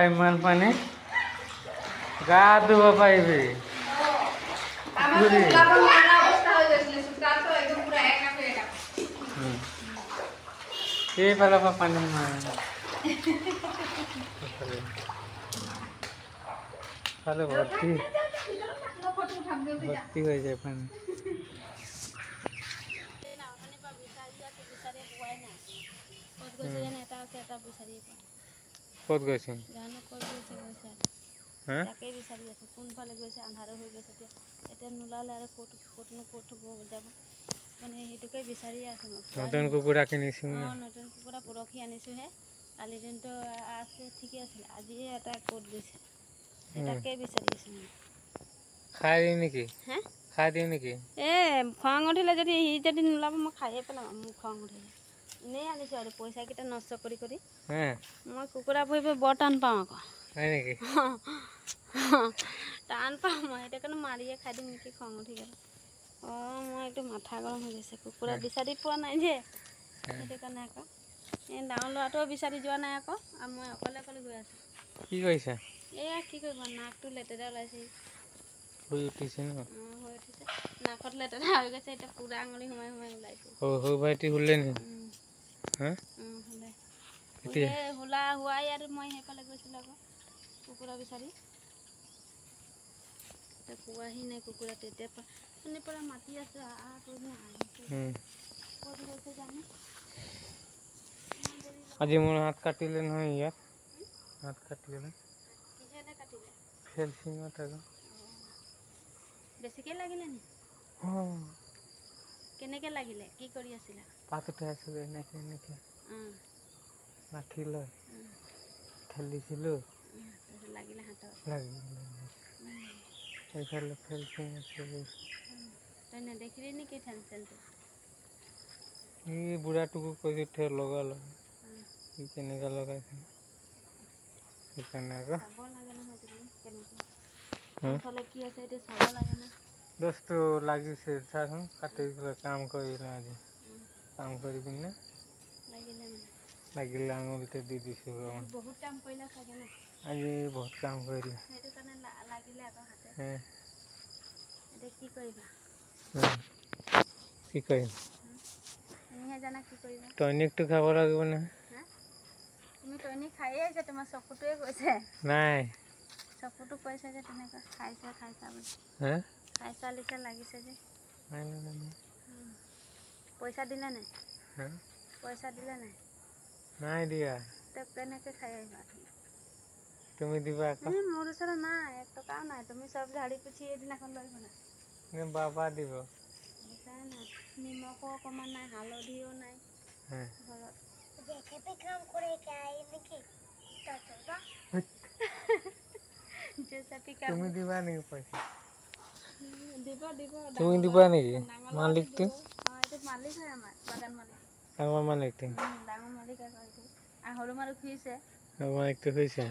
ইমান পানী গা ধুব পাৰিবি এইফালৰ পৰা পানী ফালে ভৰ্তি হৈ যায় পানী ক'ত গৈছে তাকে বিচাৰি আছে কোনফালে গৈছে আন্ধাৰ হৈ গৈছে এতিয়া নোলালে আৰু ক'তনো ক'ত যাব মানে সেইটোকে বিচাৰিয়ে আছোঁ নতুন কুকুৰা কিনিছোঁ নতুন কুকুৰা পৰহি আনিছোঁহে কালি দিনটো আছে ঠিকে আছিলে আজিয়ে এটা ক'ত গৈছে তাকে বিচাৰি আছোঁ খাই দিওঁ নেকি হে খাই দিওঁ নেকি খং উঠিলে যদি সি যদি নোলাব মই খায়ে পেলাম মোৰ খং উঠিলে এনেই আনিছোঁ আৰু পইচাকেইটা নষ্ট কৰি মই কুকুৰা পুহিব বৰ টান পাওঁ আকৌ হয় নেকি টান পাওঁ মই সেইটো কাৰণে মাৰিয়ে খাই দিম নেকি খং উঠি গ'ল মই একদম মাথা গৰম হৈ গৈছে কুকুৰা বিচাৰি পোৱা নাই যে সেইটো কাৰণে আকৌ এই ডাঙৰ ল'ৰাটোও বিচাৰি যোৱা নাই আকৌ আৰু মই অকলে গৈ আছোঁ কি কৰিছা এয়া কি কৰিব নাকটো লেতেৰা ওলাইছে হৈ উঠিছে ন হৈ উঠিছে নাকত লেতেৰা হৈ গৈছে এতিয়া পুৰা আঙুলি সোমাই ওলাইছে সৰু ভাইটি শুলে নি শুলে হোৱাই আৰু মই সেইফালে গৈছিলোঁ আকৌ কুকুৰা বিচাৰি পোৱাহি নাই কুকুৰা তেতিয়া পৰা মাতি আছে আজি মোৰ হাত কাটিলে নহয় ইয়াত হাত কাটিলে ফেলচিঙত আৰু বেছিকৈ লাগিলে নি কেনেকৈ লাগিলে কি কৰি আছিলা পাত উঠাই আছিলোঁ এনেকৈ লাঠি লৈ ঠেলিছিলোঁ লাগিলে হাতত এইফালে ফেলচিং আছে তই নেদেখিলি নেকি ফেলচিংটো এই বুঢ়াটোকো কৈছোঁ লগাই সি কেনেকৈ লগাইছে সেইকাৰণে আকৌ চাব লাগে নহয় তুমি কি আছে এইটো চাব লাগে ন বস্তু লাগিছে চাচোন কাটি কাম কৰিলে আজি কাম কৰি পিনে লাগিলে আঙুলিতে দি দিছোঁ বহুত কাম কৰিলে চাগে ন আজি বহুত কাম কৰিলে সেইটো কাৰণে লাগিলে আকৌ হাতে এতিয়া কি কৰিবা কি কৰিম তুমিহে জানা কি কৰিবা টনিকটো খাব লাগিব নহয় তুমি টনিক খায়ে আহিছা তোমাৰ চকুটোৱে কৈছে নাই চকুটো কৈছে যে তেনেকুৱা খাইছা বুলি খাইছা লিখা লাগিছে যে পইচা দিলে নাই পইচা দিলে নাই নাই দিয়া তই কেনেকৈ খাই আহিবা তুমি দিবা মোৰ ওচৰত নাই 1 টকাও নাই তুমি চব ঝাৰি পুছি এদিনাখন লৈ গ'লা বাবা দিব নিমখো অকণমান নাই হালধিও নাই ঘৰত তুমি দিবা নেকি পইচা তুমি দিবা নেকি মালিকটো মালিক হয় আমাৰ বাগান মালিক ডাঙৰ মালিকটো ডাঙৰ মালিক সৰু মালিক খুজিছে মালিকটো খুজিছে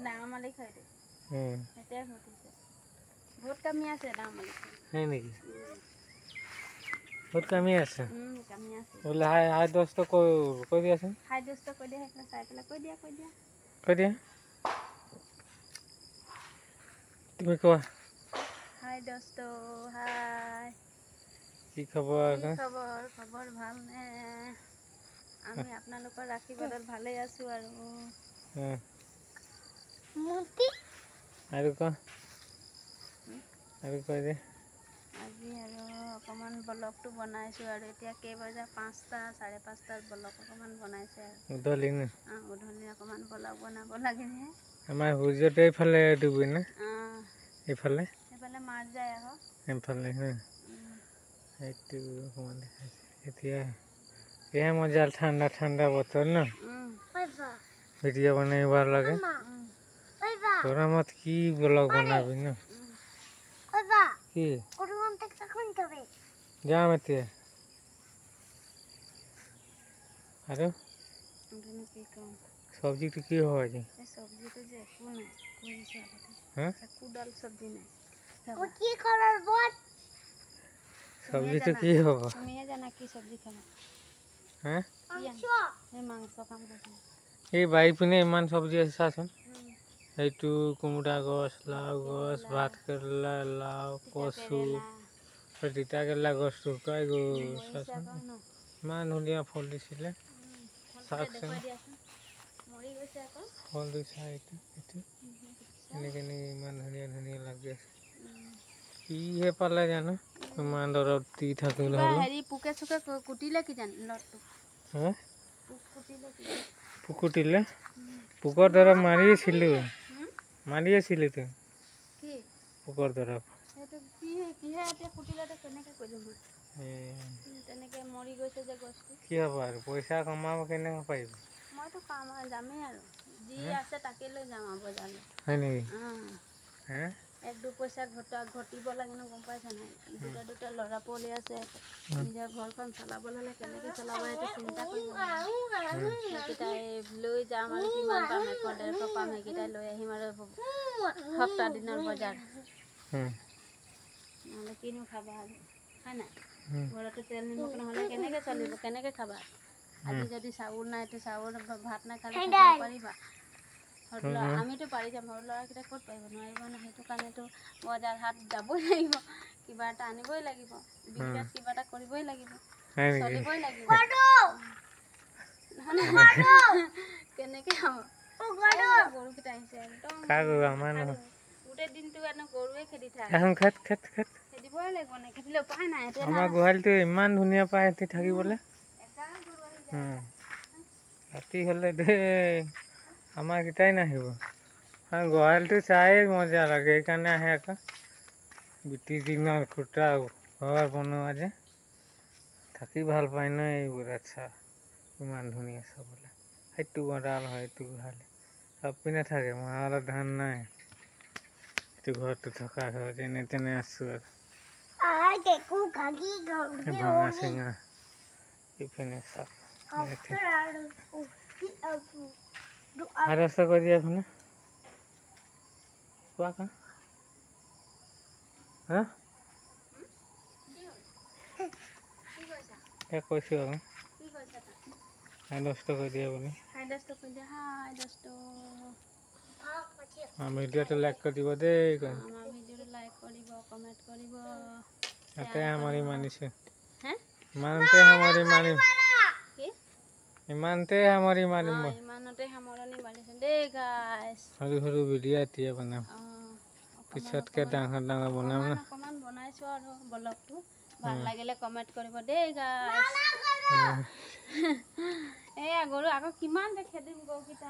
ডাঙৰ মালিক হয় এতিয়া ঘটিছে বহুত কামি আছে ডাঙৰ মালিক হয় নেকি বহুত কামি আছে বোলে হাই দস্ত কৈ দিয়াচোন হাই দস্ত কৈ দিয়া সেইফালে চাই পেলাই কৈ দিয়া তুমি কোৱা হাই দস্ত হাই কি খবৰ খবৰ ভালনে আমি আপোনালোকৰ আশীৰ্বাদত ভালেই আছোঁ আৰু আৰু কোৱা আৰু কৈ দে আজি আৰু অকণমান ব্লগটো বনাইছোঁ আৰু এতিয়া কেইবজা 5টা 5:30 ব্লগ অকণমান বনাইছে আৰু গধূলি অকণমান ব্লগ বনাব লাগেহে আমাৰ সূৰ্যটো এইফালে ডুবি না এইফালে মাছ যায় আকৌ এইফালে সেইটো অকণমান দেখাইছে এতিয়া এয়া মজা ঠাণ্ডা বতৰ ন ভিডিঅ' বনাইব লাগে গৰমত কি ব্লগ বনাবি ন কি যাম এতিয়া আৰু চব্জিটো কি হ'ব আজি চব্জিটো যে একো নাই কোদাল চব্জি নাই চব্জিটো কি হ'ব তুমিহে জানা কি চব্জি খাবা এই মাংস কাম কৰিছে এই বাৰী পিনে ইমান চব্জি আছে চাচোন এইটো কোমোৰা গছ লাও গছ ভাত কেৰেলা লাও কচু তিতা কেৰেলা গছ শুকাই গ'ল চাচোন ইমান ধুনীয়া ফল দিছিলে চাওকচোন ফল দিছে এইটো এনেকৈ ইমান ধুনীয়া ধুনীয়া লাগি আছে কিহে পালে জানো ইমান দৰৱ দি থাকোঁ হেৰি পোকে চোকে কুটিলে কি জানো লটটো হা পোক কুটিলে পোকৰ দৰৱ মাৰি আছিলোঁ তো পোকৰ দৰৱ কি হ'ব আৰু পইচা কমাব কেনেকৈ পাৰিব মইতো কাম যামেই আৰু যি আছে তাকে লৈ যাম আৰু বজাৰলৈ হয় নেকি এক দু পইচা ঘটিব লাগে ন গম পাইছা নাই দুটা ল'ৰা পোৱালি আছে নিজৰ ঘৰখন চলাব হ'লে কেনেকৈ চলাব সেইটো চিন্তা কৰিব সেইকেইটাই লৈ যাম আৰু কিমান পাম 100-150 পাম সেইকেইটাই লৈ আহিম আৰু সপ্তাহ দিনৰ বজাৰ নহ'লে কিনো খাবা আৰু হয় নাই ঘৰতে তেল নিমখ নহ'লে কেনেকৈ চলিব কেনেকৈ খাবা আজি যদি চাউল নাই তো চাউল ভাত নাখালে পাৰিবা আমিতো পাৰি যাম সৰু ল'ৰাকেইটা ক'ত পাৰিব নোৱাৰিব ন সেইটো কাৰণেতো বজাৰ হাট যাবই লাগিব কিবা এটা আনিবই লাগিব বিজনেছ কিবা এটা কৰিবই লাগিব চলিবই লাগিব কেনেকৈ হ'ব গৰুকেইটা আহিছে একদম গোটেই দিনটো গৰুৱে খেদি থাকে খেদিবই লাগিব নেখেদিলে উপায় নাই আমাৰ গোহালিটো ইমান ধুনীয়া পায় সিহঁতি থাকিবলৈ ৰাতি হ'লে দেই আমাৰ কেইটাই নাহিব গোহালিটো চাই মজা লাগে সেইকাৰণে আহে আকৌ বিটি দিনৰ খুটা ঘৰ বনোৱা যে থাকি ভাল পায় ন এইবোৰ আচ্ছা ইমান ধুনীয়া চাবলৈ সেইটো গঁৰাল হয় এইটো গোহালি চব পিনে থাকে মহালত ধান নাই এইটো ঘৰটো থকা ঘৰ যেনে তেনে আছোঁ আৰু ভঙা চিঙা ইপিনে চাওক আৰস্ত কৰি দিয়া শুনে কোৱা কা হা কৈছোঁ আৰু আৰস্ত কৰি দিয়া বুলি ভিডিঅ'টো লাইক কৰি দিব দেই ইয়াতে সামৰি মানিছোঁ ইমানতে সামৰি মাৰিম ইমানতে সামৰি মাৰিম সৰু সৰু ভিডিঅ' এতিয়া বনাম পিছতকৈ ডাঙৰ ডাঙৰ বনাম ন অকণমান বনাইছোঁ আৰু ব্লগটো ভাল লাগিলে কমেণ্ট কৰিব দেই গাইছ এয়া গৰু আকৌ কিমান যে খেদিম গৰুকেইটা